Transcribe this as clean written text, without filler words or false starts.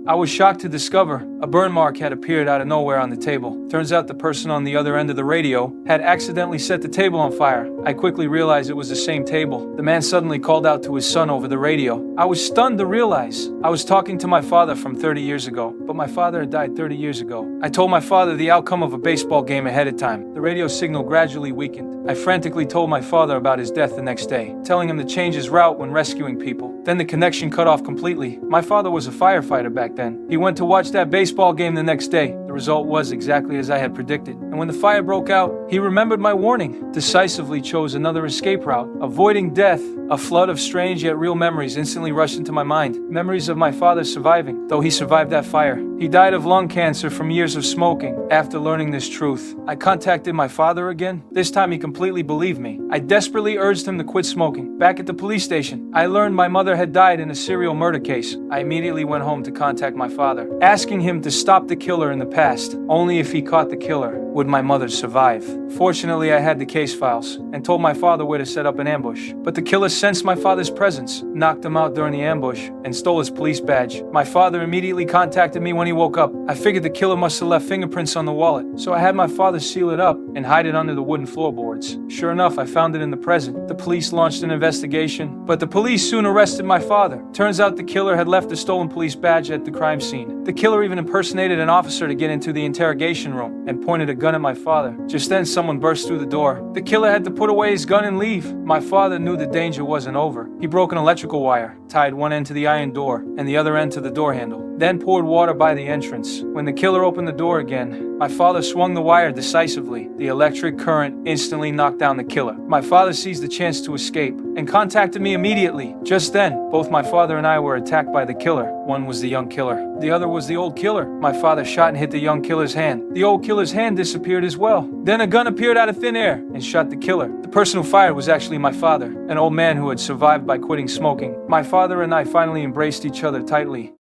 I was shocked to discover a burn mark had appeared out of nowhere on the table. Turns out the person on the other end of the radio had accidentally set the table on fire. I quickly realized it was the same table. The man suddenly called out to his son over the radio. I was stunned to realize I was talking to my father from 30 years ago, but my father had died 30 years ago. I told my father the outcome of a baseball game ahead of time. The radio signal gradually weakened. I frantically told my father about his death the next day, telling him to change his route when rescuing people. Then the connection cut off completely. My father was a firefighter back then. He went to watch that baseball game the next day. The result was exactly as I had predicted. And when the fire broke out, he remembered my warning, decisively chose another escape route. Avoiding death, a flood of strange yet real memories instantly rushed into my mind. Memories of my father surviving, though he survived that fire. He died of lung cancer from years of smoking. After learning this truth, I contacted my father again. This time he completely believed me. I desperately urged him to quit smoking. Back at the police station, I learned my mother had died in a serial murder case. I immediately went home to contact my father, asking him to stop the killer in the past. Only if he caught the killer would my mother survive. Fortunately, I had the case files and told my father where to set up an ambush. But the killer sensed my father's presence, knocked him out during the ambush, and stole his police badge. My father immediately contacted me when he woke up. I figured the killer must have left fingerprints on the wallet, so I had my father seal it up and hide it under the wooden floorboards. Sure enough, I found it in the present. The police launched an investigation, but the police soon arrested my father. Turns out the killer had left the stolen police badge at the crime scene. The killer even impersonated an officer to get into the interrogation room and pointed a gun at my father. Just then, someone burst through the door. The killer had to put away his gun and leave. My father knew the danger wasn't over. He broke an electrical wire, tied one end to the iron door and the other end to the door handle, then poured water by the entrance. When the killer opened the door again, my father swung the wire decisively. The electric current instantly knocked down the killer. My father seized the chance to escape and contacted me immediately. Just then, both my father and I were attacked by the killer. One was the young killer. The other was the old killer. My father shot and hit the young killer's hand. The old killer's hand disappeared as well. Then a gun appeared out of thin air and shot the killer. The person who fired was actually my father, an old man who had survived by quitting smoking. My father and I finally embraced each other tightly.